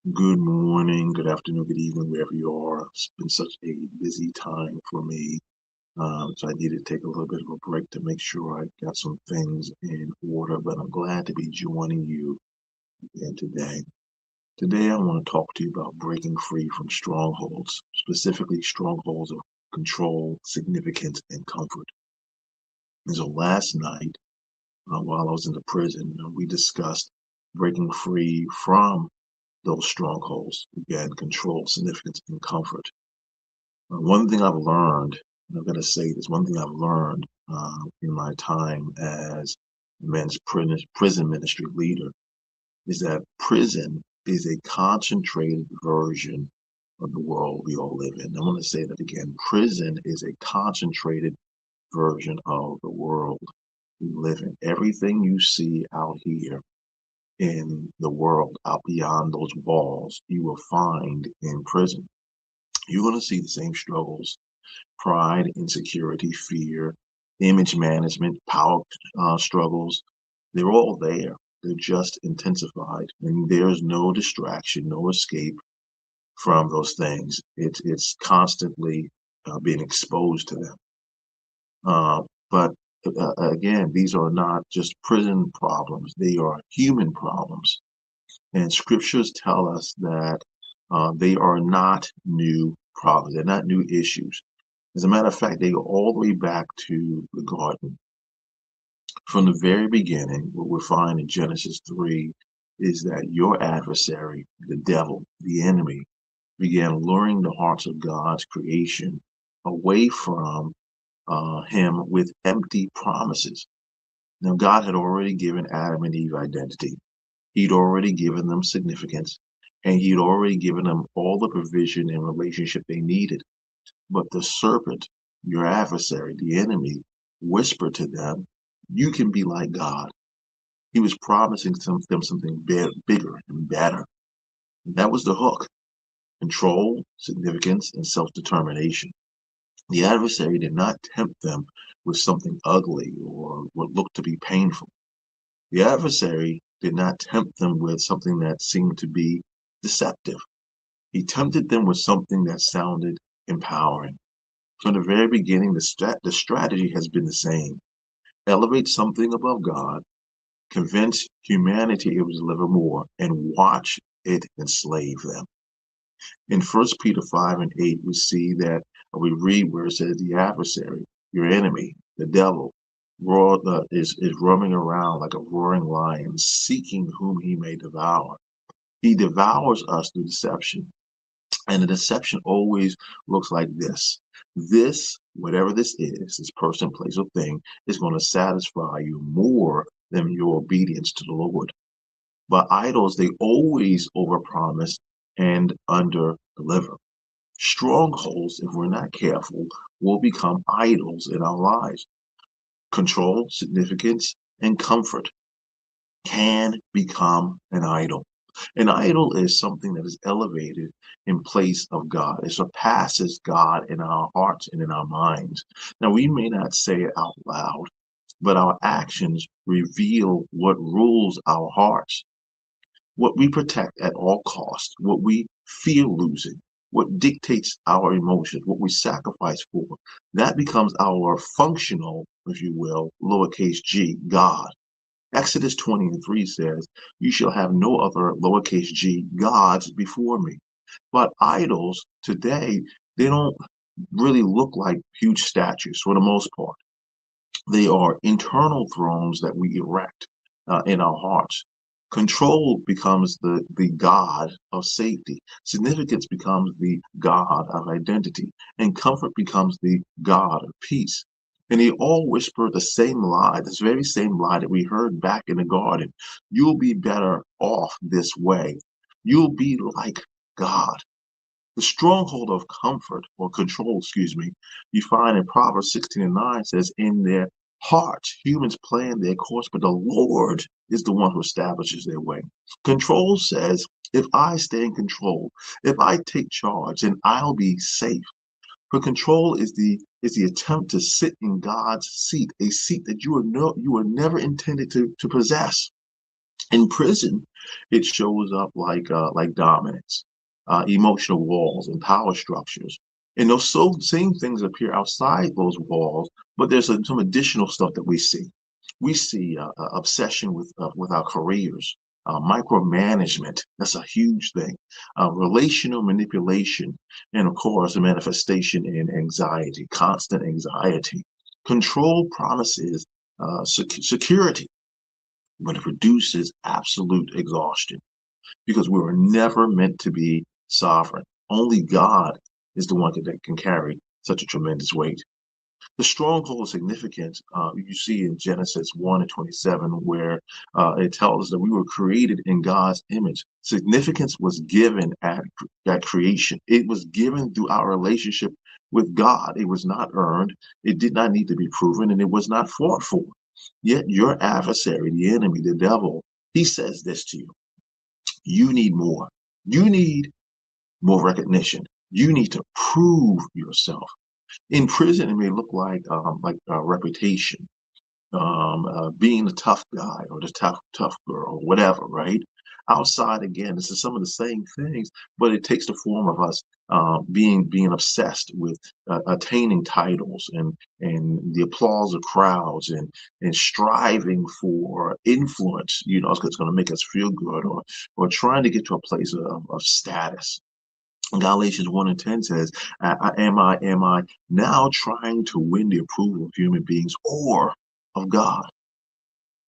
Good morning, good afternoon, good evening, wherever you are. It's been such a busy time for me. So I needed to take a little bit of a break to make sure I got some things in order, but I'm glad to be joining you again today. Today, I want to talk to you about breaking free from strongholds, specifically strongholds of control, significance, and comfort. And so last night, while I was in the prison, we discussed breaking free from those strongholds, again, control, significance, and comfort. One thing I've learned, and I'm going to say this, one thing I've learned in my time as men's prison ministry leader is that prison is a concentrated version of the world we all live in. I want to say that again. Prison is a concentrated version of the world we live in. Everything you see out here in the world, out beyond those walls, you will find in prison. You're going to see the same struggles: pride, insecurity, fear, image management, power struggles. They're all there. They're just intensified. And there's no distraction, no escape from those things. It's constantly being exposed to them. But again, these are not just prison problems, they are human problems. And scriptures tell us that they are not new problems, they're not new issues. As a matter of fact, they go all the way back to the garden. From the very beginning, what we find in Genesis 3 is that your adversary, the devil, the enemy, began luring the hearts of God's creation away from him with empty promises. Now, God had already given Adam and Eve identity. He'd already given them significance, and he'd already given them all the provision and relationship they needed. But the serpent, your adversary, the enemy, whispered to them, "You can be like God." He was promising them something bigger and better. And that was the hook: control, significance, and self determination. The adversary did not tempt them with something ugly or what looked to be painful. The adversary did not tempt them with something that seemed to be deceptive. He tempted them with something that sounded empowering. From the very beginning, the strategy has been the same: elevate something above God, convince humanity it will deliver more, and watch it enslave them. In 1 Peter 5 and 8, we see that we read where it says the adversary, your enemy, the devil, is roaming around like a roaring lion, seeking whom he may devour. He devours us through deception. And the deception always looks like this. This, whatever this is, this person, place, or thing, is going to satisfy you more than your obedience to the Lord. But idols, they always overpromise and underdeliver. Strongholds, if we're not careful, will become idols in our lives. Control, significance, and comfort can become an idol. An idol is something that is elevated in place of God. It surpasses God in our hearts and in our minds. Now, we may not say it out loud, but our actions reveal what rules our hearts, what we protect at all costs, what we fear losing, what dictates our emotions, what we sacrifice for. That becomes our functional, if you will, lowercase g, God. Exodus 20 and 3 says, "You shall have no other lowercase g gods before me." But idols today, they don't really look like huge statues for the most part. They are internal thrones that we erect in our hearts. Control becomes the God of safety. Significance becomes the God of identity. And comfort becomes the God of peace. And they all whisper the same lie, this very same lie that we heard back in the garden. You'll be better off this way. You'll be like God. The stronghold of comfort or control, excuse me, you find in Proverbs 16 and 9 says, "In their hearts, humans plan their course, but the Lord is the one who establishes their way." Control says, if I stay in control, if I take charge, then I'll be safe. But control is the attempt to sit in God's seat, a seat that you were never intended to possess. In prison, it shows up like dominance, emotional walls, and power structures. And those same things appear outside those walls, but there's some additional stuff that we see. We see obsession with our careers, micromanagement. That's a huge thing. Relational manipulation, and of course, a manifestation in anxiety, constant anxiety. Control promises security, but it produces absolute exhaustion because we were never meant to be sovereign. Only God is the one that can carry such a tremendous weight. The stronghold of significance, you see in Genesis 1 and 27, where it tells us that we were created in God's image. Significance was given at creation. It was given through our relationship with God. It was not earned. It did not need to be proven, and it was not fought for. Yet your adversary, the enemy, the devil, he says this to you. You need more. You need more recognition. You need to prove yourself. In prison, it may look like reputation, being the tough guy or the tough girl, or whatever, right? Outside, again, this is some of the same things, but it takes the form of us being obsessed with attaining titles and the applause of crowds and striving for influence. You know, it's going to make us feel good, or trying to get to a place of status. Galatians 1 and 10 says, am I now trying to win the approval of human beings or of God?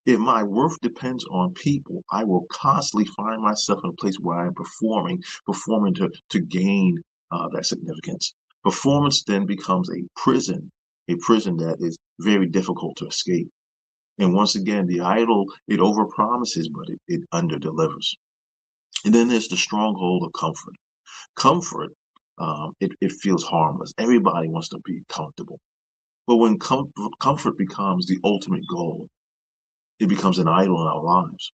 If my worth depends on people, I will constantly find myself in a place where I'm performing to gain that significance. Performance then becomes a prison that is very difficult to escape. And once again, the idol, it overpromises, but it underdelivers. And then there's the stronghold of comfort. Comfort, it feels harmless. Everybody wants to be comfortable. But when comfort becomes the ultimate goal, it becomes an idol in our lives.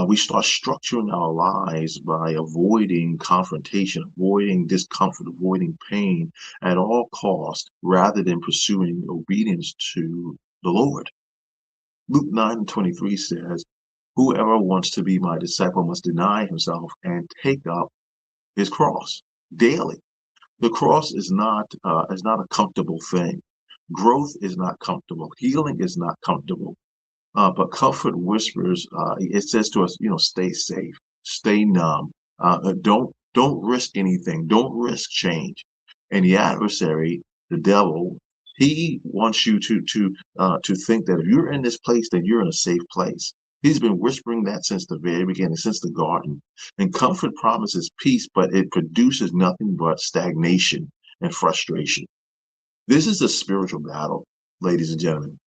We start structuring our lives by avoiding confrontation, avoiding discomfort, avoiding pain at all costs, rather than pursuing obedience to the Lord. Luke 9 and 23 says, whoever wants to be my disciple must deny himself and take up his cross daily. The cross is not a comfortable thing. Growth is not comfortable. Healing is not comfortable. But comfort whispers. It says to us, stay safe, stay numb. Don't risk anything. Don't risk change. And the adversary, the devil, he wants you to think that if you're in this place, then you're in a safe place. He's been whispering that since the very beginning, since the garden. And comfort promises peace, but it produces nothing but stagnation and frustration. This is a spiritual battle, ladies and gentlemen.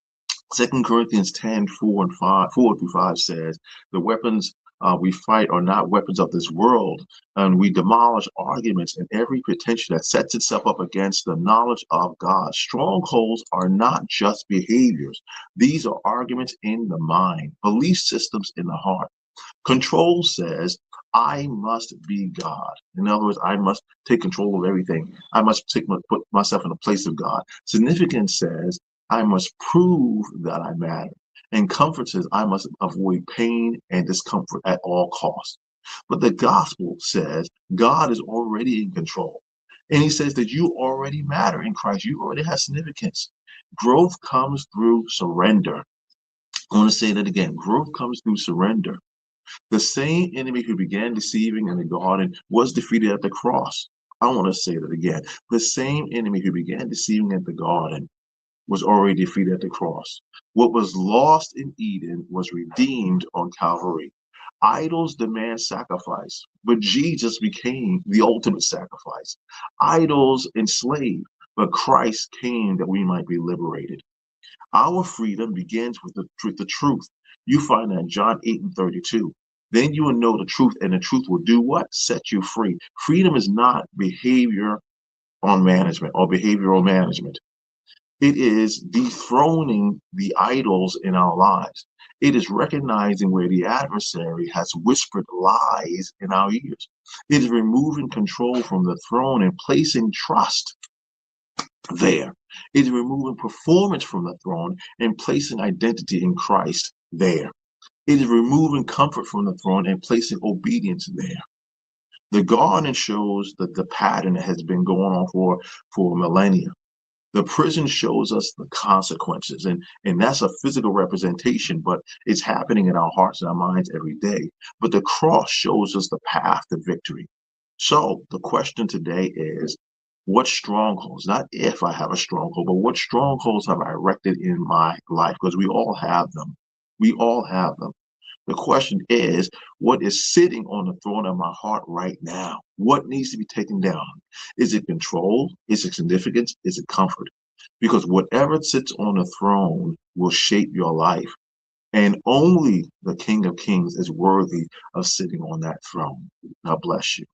2 Corinthians 10, 4 through 5 says, the weapons we fight are not weapons of this world, and we demolish arguments and every pretension that sets itself up against the knowledge of God. Strongholds are not just behaviors. These are arguments in the mind, belief systems in the heart. Control says, I must be God. In other words, I must take control of everything. I must put myself in the place of God. Significance says, I must prove that I matter. And comfort says, I must avoid pain and discomfort at all costs. But the gospel says, God is already in control. And he says that you already matter in Christ. You already have significance. Growth comes through surrender. I want to say that again. Growth comes through surrender. The same enemy who began deceiving in the garden was defeated at the cross. I want to say that again. The same enemy who began deceiving at the garden was already defeated at the cross. What was lost in Eden was redeemed on Calvary. Idols demand sacrifice, but Jesus became the ultimate sacrifice. Idols enslave, but Christ came that we might be liberated. Our freedom begins with the truth. You find that in John 8 and 32. Then you will know the truth, and the truth will do what? Set you free. Freedom is not behavior on management or behavioral management. It is dethroning the idols in our lives. It is recognizing where the adversary has whispered lies in our ears. It is removing control from the throne and placing trust there. It is removing performance from the throne and placing identity in Christ there. It is removing comfort from the throne and placing obedience there. The garden shows that the pattern that has been going on for millennia. The prison shows us the consequences, and that's a physical representation, but it's happening in our hearts and our minds every day. But the cross shows us the path to victory. So the question today is, what strongholds, not if I have a stronghold, but what strongholds have I erected in my life? Because we all have them. We all have them. The question is, what is sitting on the throne of my heart right now? What needs to be taken down? Is it control? Is it significance? Is it comfort? Because whatever sits on the throne will shape your life. And only the King of Kings is worthy of sitting on that throne. God bless you.